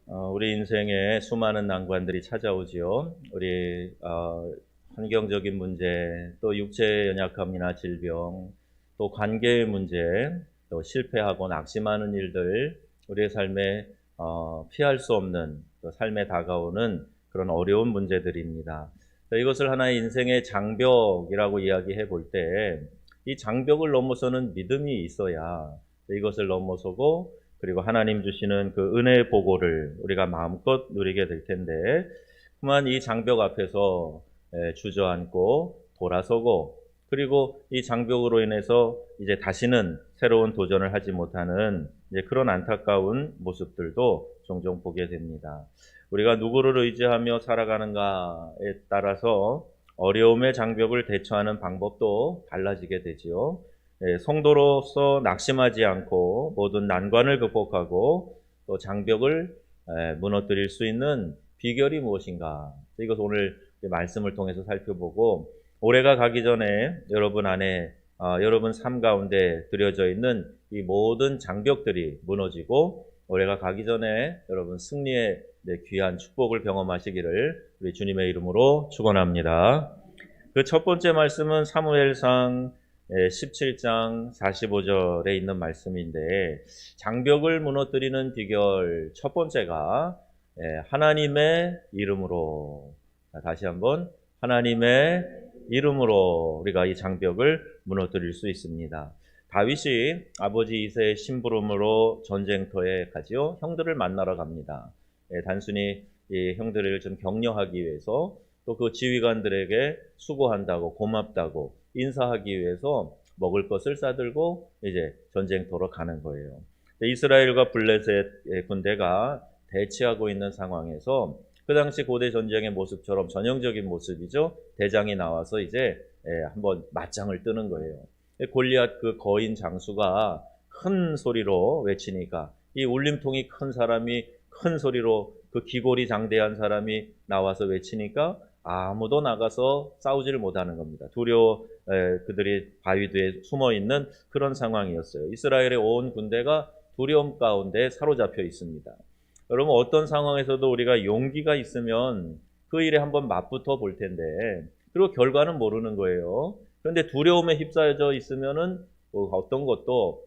우리 인생에 수많은 난관들이 찾아오지요. 우리 환경적인 문제, 또 육체의 연약함이나 질병, 또 관계의 문제, 또 실패하고 낙심하는 일들, 우리의 삶에 피할 수 없는 또 삶에 다가오는 그런 어려운 문제들입니다. 이것을 하나의 인생의 장벽이라고 이야기해 볼 때, 이 장벽을 넘어서는 믿음이 있어야 이것을 넘어서고, 그리고 하나님 주시는 그 은혜의 보고를 우리가 마음껏 누리게 될 텐데, 그만 이 장벽 앞에서 주저앉고 돌아서고, 그리고 이 장벽으로 인해서 이제 다시는 새로운 도전을 하지 못하는 이제 그런 안타까운 모습들도 종종 보게 됩니다. 우리가 누구를 의지하며 살아가는가에 따라서 어려움의 장벽을 대처하는 방법도 달라지게 되지요. 성도로서 낙심하지 않고 모든 난관을 극복하고 또 장벽을 무너뜨릴 수 있는 비결이 무엇인가? 이것 오늘 말씀을 통해서 살펴보고, 올해가 가기 전에 여러분 안에 여러분 삶 가운데 들여져 있는 이 모든 장벽들이 무너지고 올해가 가기 전에 여러분 승리의 귀한 축복을 경험하시기를 우리 주님의 이름으로 축원합니다. 그 첫 번째 말씀은 사무엘상 17장 45절에 있는 말씀인데, 장벽을 무너뜨리는 비결 첫 번째가 하나님의 이름으로, 다시 한번 하나님의 이름으로 우리가 이 장벽을 무너뜨릴 수 있습니다. 다윗이 아버지 이새의 심부름으로 전쟁터에 가지요. 형들을 만나러 갑니다. 단순히 이 형들을 좀 격려하기 위해서, 또 그 지휘관들에게 수고한다고 고맙다고 인사하기 위해서 먹을 것을 싸들고 이제 전쟁터로 가는 거예요. 이스라엘과 블레셋의 군대가 대치하고 있는 상황에서 그 당시 고대 전쟁의 모습처럼 전형적인 모습이죠. 대장이 나와서 이제 한번 맞짱을 뜨는 거예요. 골리앗 그 거인 장수가 큰 소리로 외치니까 이 울림통이 큰 사람이 큰 소리로, 그 기골이 장대한 사람이 나와서 외치니까 아무도 나가서 싸우지를 못하는 겁니다. 두려워 그들이 바위 뒤에 숨어 있는 그런 상황이었어요. 이스라엘의 온 군대가 두려움 가운데 사로잡혀 있습니다. 여러분, 어떤 상황에서도 우리가 용기가 있으면 그 일에 한번 맞붙어 볼 텐데, 그리고 결과는 모르는 거예요. 그런데 두려움에 휩싸여져 있으면은 어떤 것도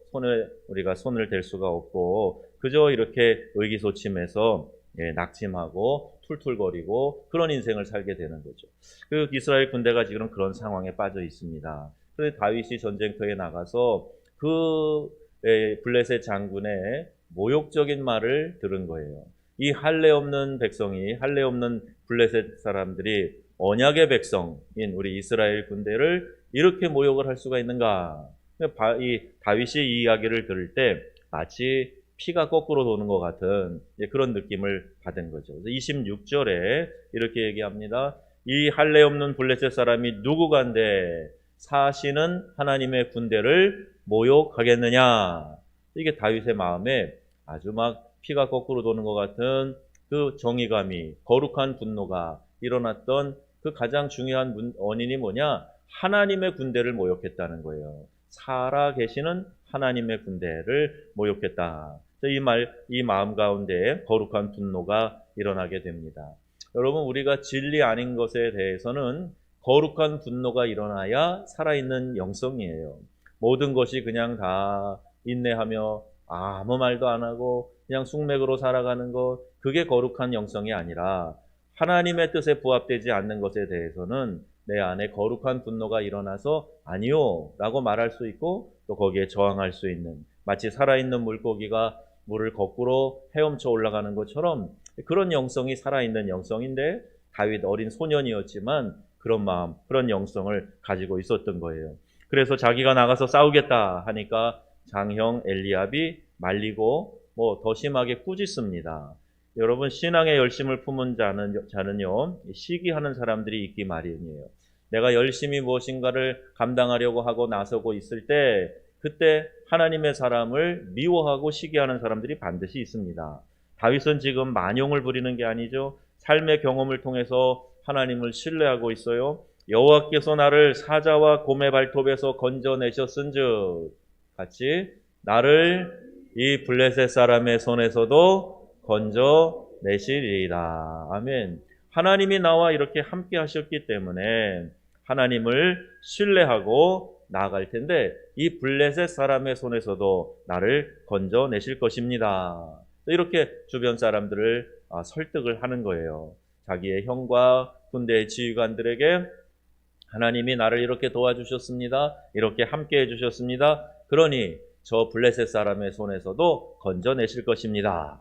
우리가 손을 댈 수가 없고, 그저 이렇게 의기소침해서 낙심하고 툴툴거리고 그런 인생을 살게 되는 거죠. 그 이스라엘 군대가 지금 그런 상황에 빠져 있습니다. 그래서 다윗이 전쟁터에 나가서 그 블레셋 장군의 모욕적인 말을 들은 거예요. 이 할례 없는 백성이, 할례 없는 블레셋 사람들이 언약의 백성인 우리 이스라엘 군대를 이렇게 모욕을 할 수가 있는가? 이 다윗이 이 이야기를 들을 때 마치 피가 거꾸로 도는 것 같은 그런 느낌을 받은 거죠. 26절에 이렇게 얘기합니다. 이 할례 없는 블레셋 사람이 누구간데 사시는 하나님의 군대를 모욕하겠느냐? 이게 다윗의 마음에 아주 막 피가 거꾸로 도는 것 같은 그 정의감이, 거룩한 분노가 일어났던 그 가장 중요한 원인이 뭐냐? 하나님의 군대를 모욕했다는 거예요. 살아 계시는 하나님의 군대를 모욕했다. 이 마음 가운데 거룩한 분노가 일어나게 됩니다. 여러분, 우리가 진리 아닌 것에 대해서는 거룩한 분노가 일어나야 살아있는 영성이에요. 모든 것이 그냥 다 인내하며 아무 말도 안 하고 그냥 숙맥으로 살아가는 것, 그게 거룩한 영성이 아니라 하나님의 뜻에 부합되지 않는 것에 대해서는 내 안에 거룩한 분노가 일어나서 아니요 라고 말할 수 있고, 또 거기에 저항할 수 있는, 마치 살아있는 물고기가 물을 거꾸로 헤엄쳐 올라가는 것처럼 그런 영성이 살아있는 영성인데, 다윗 어린 소년이었지만 그런 마음, 그런 영성을 가지고 있었던 거예요. 그래서 자기가 나가서 싸우겠다 하니까 장형 엘리압이 말리고 더 심하게 꾸짖습니다. 여러분, 신앙의 열심을 품은 자는요, 시기하는 사람들이 있기 마련이에요. 내가 열심히 무엇인가를 감당하려고 하고 나서고 있을 때, 그때 하나님의 사람을 미워하고 시기하는 사람들이 반드시 있습니다. 다윗은 지금 만용을 부리는 게 아니죠. 삶의 경험을 통해서 하나님을 신뢰하고 있어요. 여호와께서 나를 사자와 곰의 발톱에서 건져내셨은즉 같이 나를 이 블레셋 사람의 손에서도 건져 내시리이다. 아멘. 하나님이 나와 이렇게 함께 하셨기 때문에 하나님을 신뢰하고 나아갈 텐데 이 블레셋 사람의 손에서도 나를 건져내실 것입니다. 이렇게 주변 사람들을 설득을 하는 거예요. 자기의 형과 군대의 지휘관들에게 하나님이 나를 이렇게 도와주셨습니다. 이렇게 함께 해주셨습니다. 그러니 저 블레셋 사람의 손에서도 건져내실 것입니다.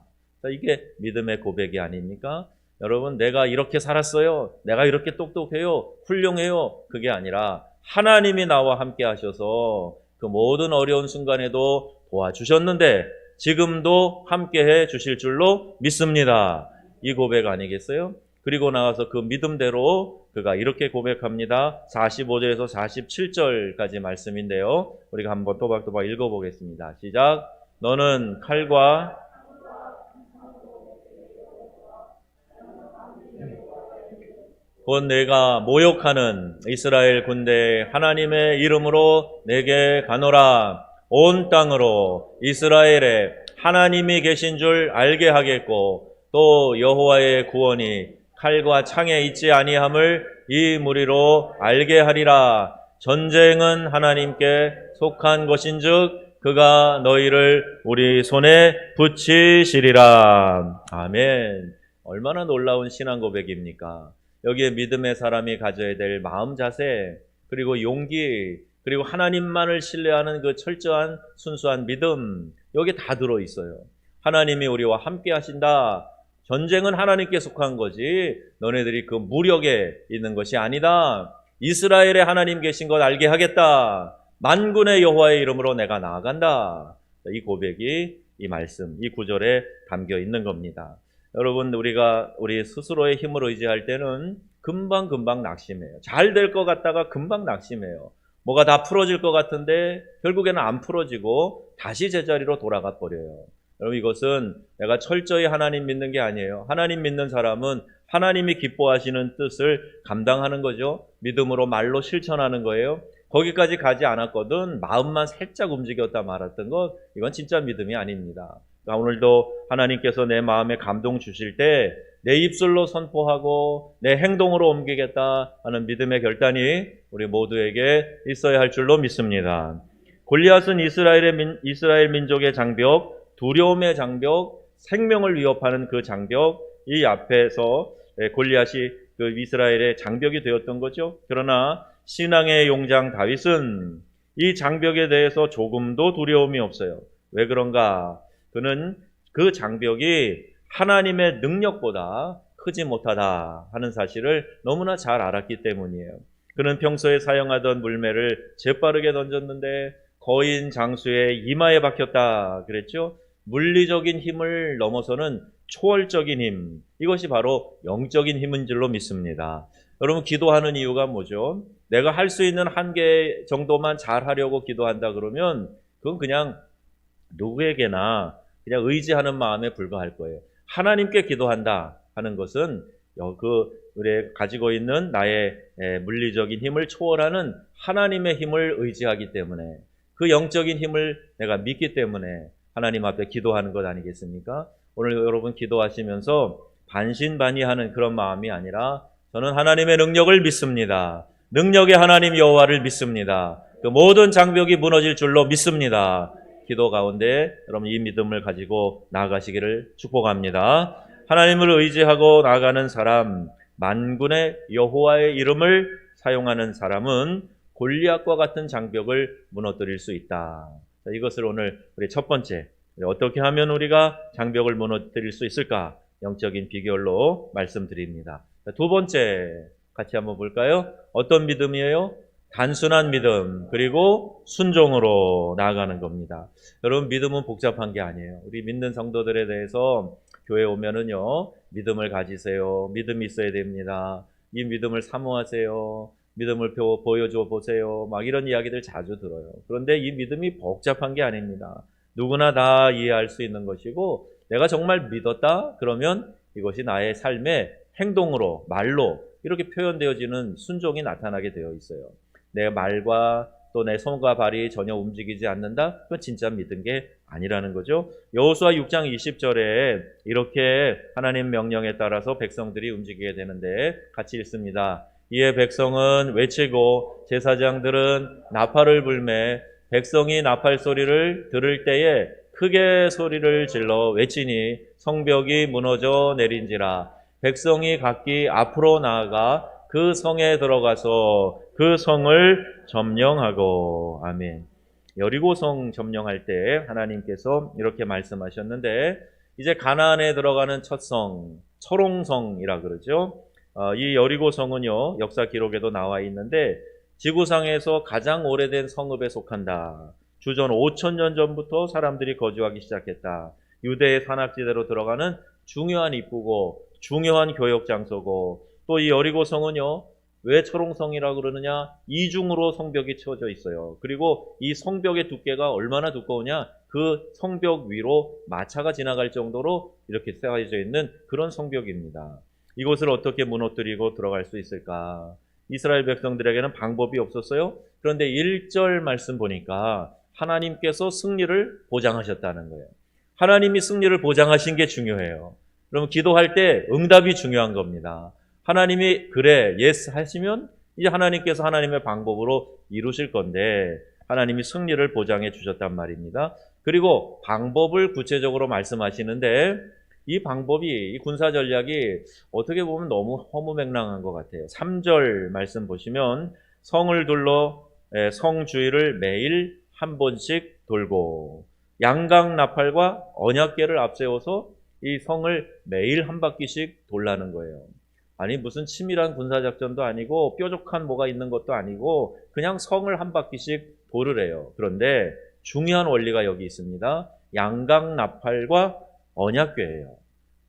이게 믿음의 고백이 아닙니까? 여러분, 내가 이렇게 살았어요. 내가 이렇게 똑똑해요. 훌륭해요. 그게 아니라 하나님이 나와 함께 하셔서 그 모든 어려운 순간에도 도와주셨는데 지금도 함께 해 주실 줄로 믿습니다. 이 고백 아니겠어요? 그리고 나와서 그 믿음대로 그가 이렇게 고백합니다. 45절에서 47절까지 말씀인데요. 우리가 한번 또박또박 읽어보겠습니다. 시작. 너는 칼과 곧 내가 모욕하는 이스라엘 군대 하나님의 이름으로 내게 가노라. 온 땅으로 이스라엘에 하나님이 계신 줄 알게 하겠고 또 여호와의 구원이 칼과 창에 있지 아니함을 이 무리로 알게 하리라. 전쟁은 하나님께 속한 것인즉 그가 너희를 우리 손에 붙이시리라. 아멘. 얼마나 놀라운 신앙 고백입니까? 여기에 믿음의 사람이 가져야 될 마음 자세, 그리고 용기, 그리고 하나님만을 신뢰하는 그 철저한 순수한 믿음, 여기 다 들어있어요. 하나님이 우리와 함께 하신다. 전쟁은 하나님께 속한 거지 너네들이 그 무력에 있는 것이 아니다. 이스라엘에 하나님 계신 것 알게 하겠다. 만군의 여호와의 이름으로 내가 나아간다. 이 고백이 이 말씀, 이 구절에 담겨 있는 겁니다. 여러분, 우리가 우리 스스로의 힘을 의지할 때는 금방 낙심해요. 잘 될 것 같다가 금방 낙심해요. 뭐가 다 풀어질 것 같은데 결국에는 안 풀어지고 다시 제자리로 돌아가 버려요. 여러분, 이것은 내가 철저히 하나님 믿는 게 아니에요. 하나님 믿는 사람은 하나님이 기뻐하시는 뜻을 감당하는 거죠. 믿음으로 말로 실천하는 거예요. 거기까지 가지 않았거든 마음만 살짝 움직였다 말았던 것, 이건 진짜 믿음이 아닙니다. 오늘도 하나님께서 내 마음에 감동 주실 때 내 입술로 선포하고 내 행동으로 옮기겠다 하는 믿음의 결단이 우리 모두에게 있어야 할 줄로 믿습니다. 골리앗은 이스라엘 민족의 장벽, 두려움의 장벽, 생명을 위협하는 그 장벽, 이 앞에서 골리앗이 그 이스라엘의 장벽이 되었던 거죠. 그러나 신앙의 용장 다윗은 이 장벽에 대해서 조금도 두려움이 없어요. 왜 그런가? 그는 그 장벽이 하나님의 능력보다 크지 못하다 하는 사실을 너무나 잘 알았기 때문이에요. 그는 평소에 사용하던 물매를 재빠르게 던졌는데 거인 장수의 이마에 박혔다 그랬죠. 물리적인 힘을 넘어서는 초월적인 힘, 이것이 바로 영적인 힘인 줄로 믿습니다. 여러분, 기도하는 이유가 뭐죠? 내가 할 수 있는 한계 정도만 잘 하려고 기도한다 그러면 그건 그냥 누구에게나 그냥 의지하는 마음에 불과할 거예요. 하나님께 기도한다 하는 것은 우리 가지고 있는 나의 물리적인 힘을 초월하는 하나님의 힘을 의지하기 때문에, 그 영적인 힘을 내가 믿기 때문에 하나님 앞에 기도하는 것 아니겠습니까? 오늘 여러분 기도하시면서 반신반의하는 그런 마음이 아니라 저는 하나님의 능력을 믿습니다. 능력의 하나님 여호와를 믿습니다. 그 모든 장벽이 무너질 줄로 믿습니다. 기도 가운데 여러분 이 믿음을 가지고 나아가시기를 축복합니다. 하나님을 의지하고 나아가는 사람, 만군의 여호와의 이름을 사용하는 사람은 골리앗과 같은 장벽을 무너뜨릴 수 있다. 자, 이것을 오늘 우리 첫 번째, 어떻게 하면 우리가 장벽을 무너뜨릴 수 있을까? 영적인 비결로 말씀드립니다. 자, 두 번째 같이 한번 볼까요? 어떤 믿음이에요? 단순한 믿음, 그리고 순종으로 나아가는 겁니다. 여러분, 믿음은 복잡한 게 아니에요. 우리 믿는 성도들에 대해서 교회 오면은요, 믿음을 가지세요. 믿음이 있어야 됩니다. 이 믿음을 사모하세요. 믿음을 보여줘 보세요. 막 이런 이야기들 자주 들어요. 그런데 이 믿음이 복잡한 게 아닙니다. 누구나 다 이해할 수 있는 것이고, 내가 정말 믿었다? 그러면 이것이 나의 삶의 행동으로, 말로 이렇게 표현되어지는 순종이 나타나게 되어 있어요. 내 말과 또 내 손과 발이 전혀 움직이지 않는다? 그건 진짜 믿은 게 아니라는 거죠. 여호수아 6장 20절에 이렇게 하나님 명령에 따라서 백성들이 움직이게 되는데 같이 읽습니다. 이에 백성은 외치고 제사장들은 나팔을 불매 백성이 나팔 소리를 들을 때에 크게 소리를 질러 외치니 성벽이 무너져 내린지라. 백성이 각기 앞으로 나아가 그 성에 들어가서 그 성을 점령하고. 아멘. 여리고성 점령할 때 하나님께서 이렇게 말씀하셨는데, 이제 가나안에 들어가는 첫 성, 철옹성이라 그러죠. 이 여리고성은요, 역사 기록에도 나와 있는데 지구상에서 가장 오래된 성읍에 속한다. 주전 5,000년 전부터 사람들이 거주하기 시작했다. 유대의 산악지대로 들어가는 중요한 입구고 중요한 교역 장소고, 또 이 여리고성은요, 왜 철옹성이라고 그러느냐? 이중으로 성벽이 쳐져 있어요. 그리고 이 성벽의 두께가 얼마나 두꺼우냐? 그 성벽 위로 마차가 지나갈 정도로 이렇게 쌓여져 있는 그런 성벽입니다. 이곳을 어떻게 무너뜨리고 들어갈 수 있을까? 이스라엘 백성들에게는 방법이 없었어요. 그런데 1절 말씀 보니까 하나님께서 승리를 보장하셨다는 거예요. 하나님이 승리를 보장하신 게 중요해요. 그러면 기도할 때 응답이 중요한 겁니다. 하나님이 그래, 예스 하시면 이제 하나님께서 하나님의 방법으로 이루실 건데 하나님이 승리를 보장해 주셨단 말입니다. 그리고 방법을 구체적으로 말씀하시는데 이 방법이, 이 군사 전략이 어떻게 보면 너무 허무맹랑한 것 같아요. 3절 말씀 보시면 성을 둘러 성 주위를 매일 한 번씩 돌고, 양각 나팔과 언약궤를 앞세워서 이 성을 매일 한 바퀴씩 돌라는 거예요. 아니 무슨 치밀한 군사작전도 아니고 뾰족한 뭐가 있는 것도 아니고 그냥 성을 한 바퀴씩 돌으래요. 그런데 중요한 원리가 여기 있습니다. 양각 나팔과 언약궤예요.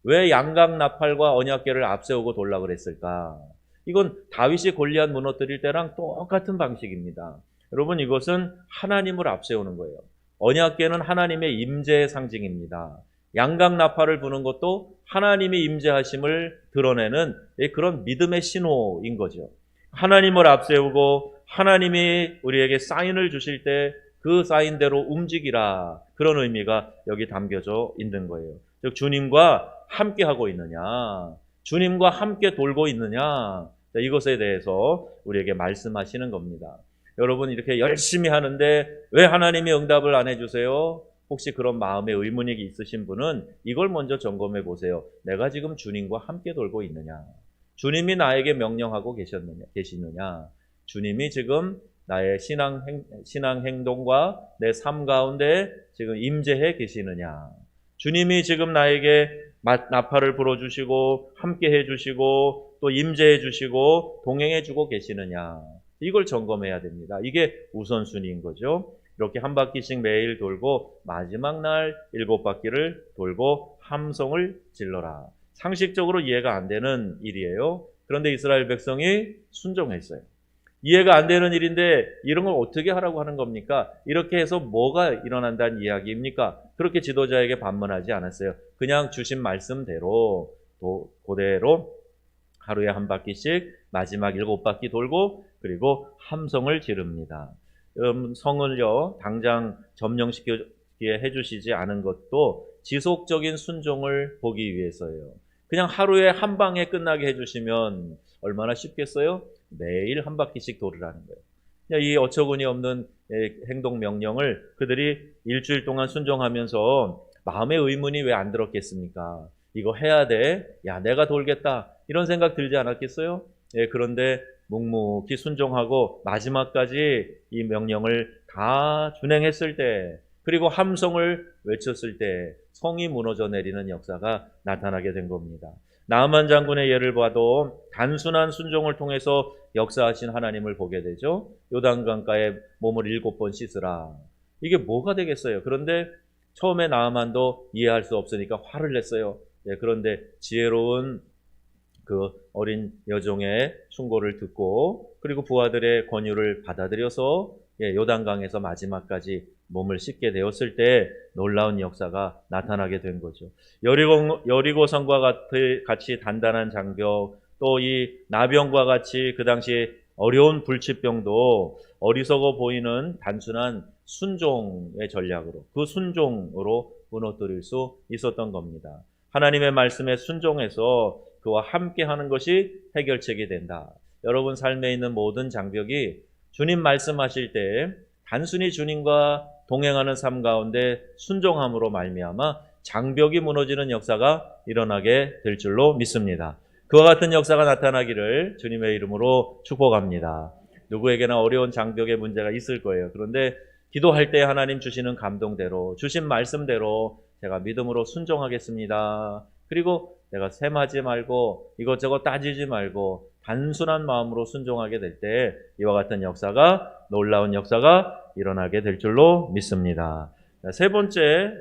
왜 양각 나팔과 언약궤를 앞세우고 돌라 그랬을까? 이건 다윗이 골리앗 무너뜨릴 때랑 똑같은 방식입니다. 여러분, 이것은 하나님을 앞세우는 거예요. 언약궤는 하나님의 임재의 상징입니다. 양각 나팔을 부는 것도 하나님의 임재하심을 드러내는 그런 믿음의 신호인 거죠. 하나님을 앞세우고 하나님이 우리에게 사인을 주실 때 그 사인대로 움직이라, 그런 의미가 여기 담겨져 있는 거예요. 즉 주님과 함께 하고 있느냐, 주님과 함께 돌고 있느냐, 이것에 대해서 우리에게 말씀하시는 겁니다. 여러분, 이렇게 열심히 하는데 왜 하나님이 응답을 안 해주세요? 혹시 그런 마음의 의문이 있으신 분은 이걸 먼저 점검해 보세요. 내가 지금 주님과 함께 돌고 있느냐? 주님이 나에게 명령하고 계시느냐? 주님이 지금 나의 신앙 행동과 내 삶 가운데 지금 임재해 계시느냐? 주님이 지금 나에게 나팔을 불어주시고 함께 해주시고 또 임재해 주시고 동행해 주고 계시느냐? 이걸 점검해야 됩니다. 이게 우선순위인 거죠. 이렇게 한 바퀴씩 매일 돌고 마지막 날 7바퀴를 돌고 함성을 질러라. 상식적으로 이해가 안 되는 일이에요. 그런데 이스라엘 백성이 순종했어요. 이해가 안 되는 일인데 이런 걸 어떻게 하라고 하는 겁니까? 이렇게 해서 뭐가 일어난다는 이야기입니까? 그렇게 지도자에게 반문하지 않았어요. 그냥 주신 말씀대로 그대로 하루에 한 바퀴씩 마지막 7바퀴 돌고 그리고 함성을 지릅니다. 성을요 당장 점령시키게 해주시지 않은 것도 지속적인 순종을 보기 위해서예요. 그냥 하루에 한 방에 끝나게 해주시면 얼마나 쉽겠어요? 매일 한 바퀴씩 돌으라는 거예요. 이 어처구니 없는 행동 명령을 그들이 일주일 동안 순종하면서 마음의 의문이 왜 안 들었겠습니까? 이거 해야 돼. 야, 내가 돌겠다. 이런 생각 들지 않았겠어요? 그런데 묵묵히 순종하고 마지막까지 이 명령을 다 준행했을 때, 그리고 함성을 외쳤을 때 성이 무너져 내리는 역사가 나타나게 된 겁니다. 나아만 장군의 예를 봐도 단순한 순종을 통해서 역사하신 하나님을 보게 되죠. 요단강가에 몸을 7번 씻으라. 이게 뭐가 되겠어요? 그런데 처음에 나아만도 이해할 수 없으니까 화를 냈어요. 그런데 지혜로운 그 어린 여종의 충고를 듣고 그리고 부하들의 권유를 받아들여서 요단강에서 마지막까지 몸을 씻게 되었을 때 놀라운 역사가 나타나게 된 거죠. 여리고성과 같이 단단한 장벽, 또 이 나병과 같이 그 당시 어려운 불치병도 어리석어 보이는 단순한 순종의 전략으로, 그 순종으로 무너뜨릴 수 있었던 겁니다. 하나님의 말씀에 순종해서 그와 함께 하는 것이 해결책이 된다. 여러분 삶에 있는 모든 장벽이 주님 말씀하실 때 단순히 주님과 동행하는 삶 가운데 순종함으로 말미암아 장벽이 무너지는 역사가 일어나게 될 줄로 믿습니다. 그와 같은 역사가 나타나기를 주님의 이름으로 축복합니다. 누구에게나 어려운 장벽의 문제가 있을 거예요. 그런데 기도할 때 하나님 주시는 감동대로, 주신 말씀대로 제가 믿음으로 순종하겠습니다. 그리고 내가 셈하지 말고 이것저것 따지지 말고 단순한 마음으로 순종하게 될 때 이와 같은 역사가, 놀라운 역사가 일어나게 될 줄로 믿습니다. 세 번째,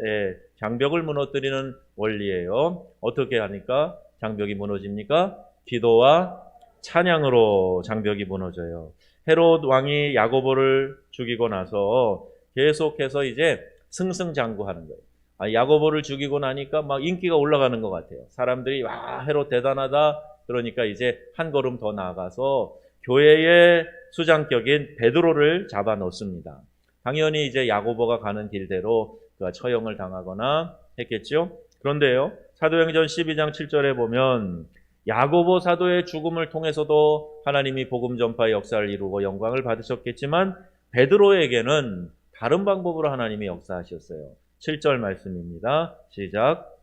장벽을 무너뜨리는 원리예요. 어떻게 하니까 장벽이 무너집니까? 기도와 찬양으로 장벽이 무너져요. 헤롯 왕이 야고보를 죽이고 나서 계속해서 이제 승승장구하는 거예요. 야고보를 죽이고 나니까 막 인기가 올라가는 것 같아요. 사람들이 와, 헤롯 대단하다. 그러니까 이제 한 걸음 더 나아가서 교회의 수장격인 베드로를 잡아 놓습니다. 당연히 이제 야고보가 가는 길대로 그가 처형을 당하거나 했겠죠. 그런데요, 사도행전 12장 7절에 보면 야고보 사도의 죽음을 통해서도 하나님이 복음 전파의 역사를 이루고 영광을 받으셨겠지만 베드로에게는 다른 방법으로 하나님이 역사하셨어요. 7절 말씀입니다. 시작.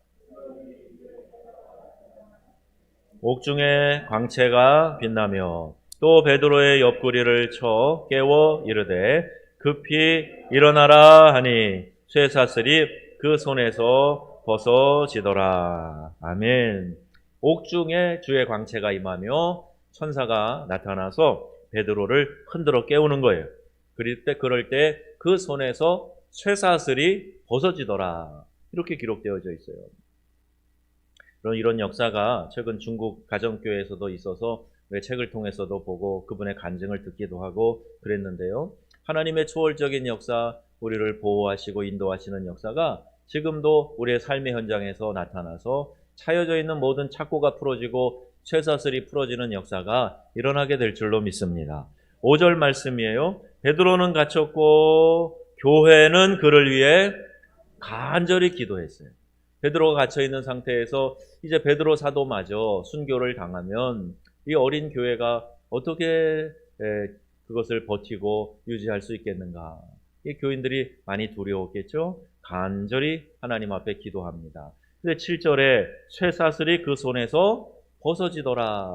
옥중에 광채가 빛나며 또 베드로의 옆구리를 쳐 깨워 이르되 급히 일어나라 하니 쇠사슬이 그 손에서 벗어지더라. 아멘. 옥중에 주의 광채가 임하며 천사가 나타나서 베드로를 흔들어 깨우는 거예요. 그럴 때 그 손에서 쇠사슬이 벗어지더라. 이렇게 기록되어져 있어요. 이런 역사가 최근 중국 가정교회에서도 있어서 책을 통해서도 보고 그분의 간증을 듣기도 하고 그랬는데요. 하나님의 초월적인 역사, 우리를 보호하시고 인도하시는 역사가 지금도 우리의 삶의 현장에서 나타나서 차여져 있는 모든 착고가 풀어지고 쇠사슬이 풀어지는 역사가 일어나게 될 줄로 믿습니다. 5절 말씀이에요. 베드로는 갇혔고 교회는 그를 위해 간절히 기도했어요. 베드로가 갇혀있는 상태에서 이제 베드로 사도마저 순교를 당하면 이 어린 교회가 어떻게 그것을 버티고 유지할 수 있겠는가. 이 교인들이 많이 두려웠겠죠. 간절히 하나님 앞에 기도합니다. 근데 7절에 쇠사슬이 그 손에서 벗어지더라.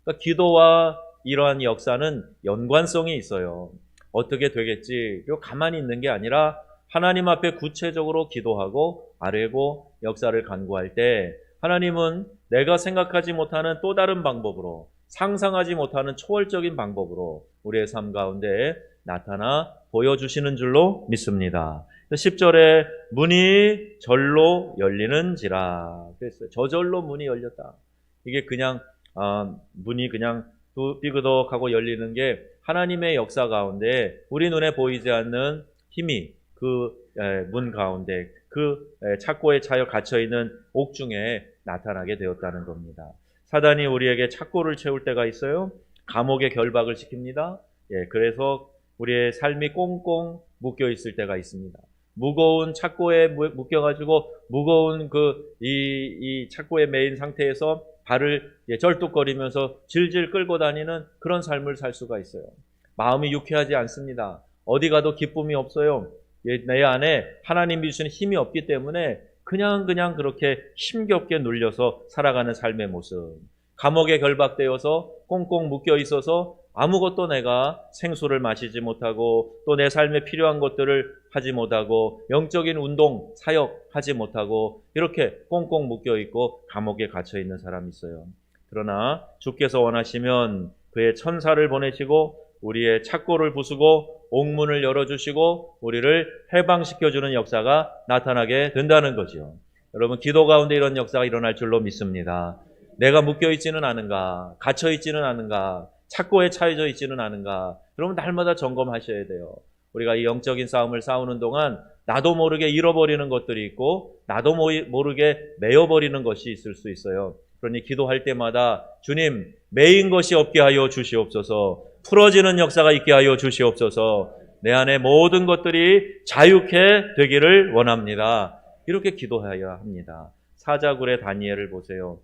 그러니까 기도와 이러한 역사는 연관성이 있어요. 어떻게 되겠지? 그리고 가만히 있는 게 아니라 하나님 앞에 구체적으로 기도하고 아뢰고 역사를 간구할 때 하나님은 내가 생각하지 못하는 또 다른 방법으로, 상상하지 못하는 초월적인 방법으로 우리의 삶 가운데 나타나 보여주시는 줄로 믿습니다. 10절에 문이 절로 열리는지라 그랬어요. 저절로 문이 열렸다. 이게 그냥 문이 그냥 삐그덕하고 열리는 게 하나님의 역사 가운데 우리 눈에 보이지 않는 힘이 그 문 가운데 그 착고에 차여 갇혀있는 옥중에 나타나게 되었다는 겁니다. 사단이 우리에게 착고를 채울 때가 있어요. 감옥에 결박을 시킵니다. 그래서 우리의 삶이 꽁꽁 묶여 있을 때가 있습니다. 무거운 착고에 묶여가지고 무거운 이 착고에 매인 상태에서 발을 절뚝거리면서 질질 끌고 다니는 그런 삶을 살 수가 있어요. 마음이 유쾌하지 않습니다. 어디 가도 기쁨이 없어요. 내 안에 하나님이 주시는 힘이 없기 때문에 그냥 그렇게 힘겹게 눌려서 살아가는 삶의 모습. 감옥에 결박되어서 꽁꽁 묶여 있어서 아무것도 내가 생수를 마시지 못하고 또 내 삶에 필요한 것들을 하지 못하고 영적인 운동, 사역 하지 못하고 이렇게 꽁꽁 묶여 있고 감옥에 갇혀 있는 사람이 있어요. 그러나 주께서 원하시면 그의 천사를 보내시고 우리의 착고를 부수고 옥문을 열어주시고 우리를 해방시켜주는 역사가 나타나게 된다는 거죠. 여러분, 기도 가운데 이런 역사가 일어날 줄로 믿습니다. 내가 묶여있지는 않은가, 갇혀있지는 않은가, 착고에 차여져 있지는 않은가. 여러분, 날마다 점검하셔야 돼요. 우리가 이 영적인 싸움을 싸우는 동안 나도 모르게 잃어버리는 것들이 있고 나도 모르게 메어버리는 것이 있을 수 있어요. 그러니 기도할 때마다 주님, 매인 것이 없게 하여 주시옵소서, 풀어지는 역사가 있게 하여 주시옵소서, 내 안에 모든 것들이 자유케 되기를 원합니다. 이렇게 기도해야 합니다. 사자굴의 다니엘을 보세요.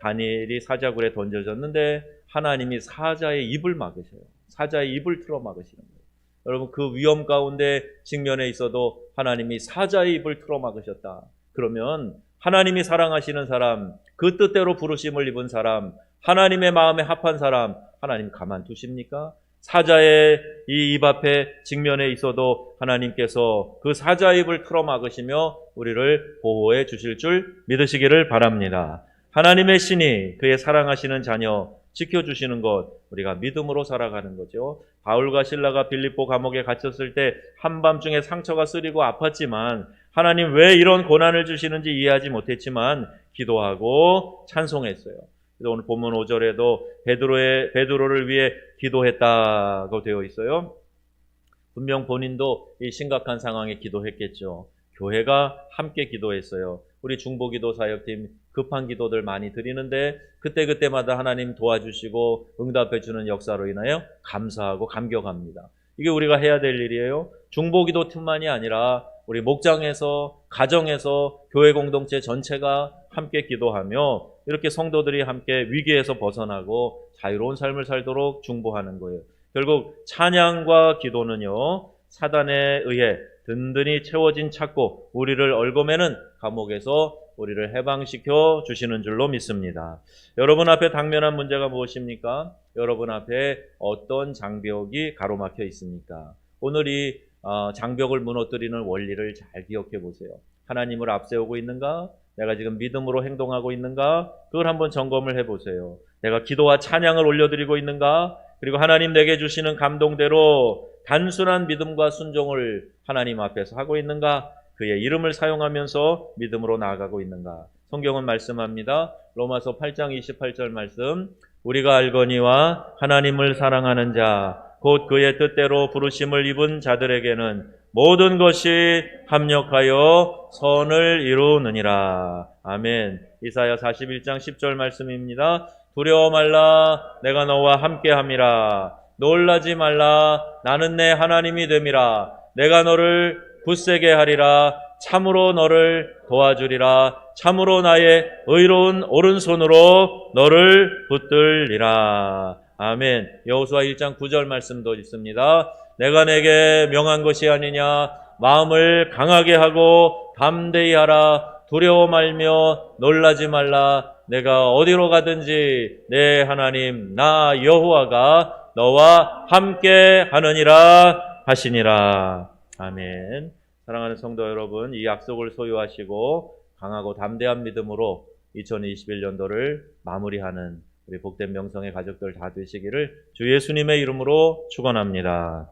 다니엘이 사자굴에 던져졌는데 하나님이 사자의 입을 막으셔요. 사자의 입을 틀어 막으시는 거예요. 여러분, 그 위험 가운데 직면해 있어도 하나님이 사자의 입을 틀어 막으셨다. 그러면 하나님이 사랑하시는 사람, 그 뜻대로 부르심을 입은 사람, 하나님의 마음에 합한 사람, 하나님 가만두십니까? 사자의 이 입 앞에 직면해 있어도 하나님께서 그 사자의 입을 틀어 막으시며 우리를 보호해 주실 줄 믿으시기를 바랍니다. 하나님의 신이 그의 사랑하시는 자녀 지켜주시는 것, 우리가 믿음으로 살아가는 거죠. 바울과 실라가 빌립보 감옥에 갇혔을 때 한밤중에 상처가 쓰리고 아팠지만 하나님 왜 이런 고난을 주시는지 이해하지 못했지만 기도하고 찬송했어요. 그래서 오늘 본문 5절에도 베드로를 위해 기도했다고 되어 있어요. 분명 본인도 이 심각한 상황에 기도했겠죠. 교회가 함께 기도했어요. 우리 중보기도 사역팀 급한 기도들 많이 드리는데 그때마다 하나님 도와주시고 응답해 주는 역사로 인하여 감사하고 감격합니다. 이게 우리가 해야 될 일이에요. 중보기도 팀만이 아니라 우리 목장에서, 가정에서, 교회 공동체 전체가 함께 기도하며 이렇게 성도들이 함께 위기에서 벗어나고 자유로운 삶을 살도록 중보하는 거예요. 결국 찬양과 기도는요, 사단에 의해 든든히 채워진 찾고 우리를 얽어매는 감옥에서 우리를 해방시켜 주시는 줄로 믿습니다. 여러분 앞에 당면한 문제가 무엇입니까? 여러분 앞에 어떤 장벽이 가로막혀 있습니까? 오늘 이 장벽을 무너뜨리는 원리를 잘 기억해 보세요. 하나님을 앞세우고 있는가? 내가 지금 믿음으로 행동하고 있는가? 그걸 한번 점검을 해보세요. 내가 기도와 찬양을 올려드리고 있는가? 그리고 하나님 내게 주시는 감동대로 단순한 믿음과 순종을 하나님 앞에서 하고 있는가? 그의 이름을 사용하면서 믿음으로 나아가고 있는가? 성경은 말씀합니다. 로마서 8장 28절 말씀, 우리가 알거니와 하나님을 사랑하는 자 곧 그의 뜻대로 부르심을 입은 자들에게는 모든 것이 합력하여 선을 이루느니라. 아멘. 이사야 41장 10절 말씀입니다. 두려워 말라, 내가 너와 함께함이라. 놀라지 말라, 나는 내 하나님이 됨이라. 내가 너를 굳세게 하리라. 참으로 너를 도와주리라. 참으로 나의 의로운 오른손으로 너를 붙들리라. 아멘. 여호수아 1장 9절 말씀도 있습니다. 내가 내게 명한 것이 아니냐. 마음을 강하게 하고 담대히 하라. 두려워 말며 놀라지 말라. 내가 어디로 가든지 내 하나님 나 여호와가 너와 함께 하느니라 하시니라. 아멘. 사랑하는 성도 여러분, 이 약속을 소유하시고 강하고 담대한 믿음으로 2021년도를 마무리하는 우리 복된 명성의 가족들 다 되시기를 주 예수님의 이름으로 축원합니다.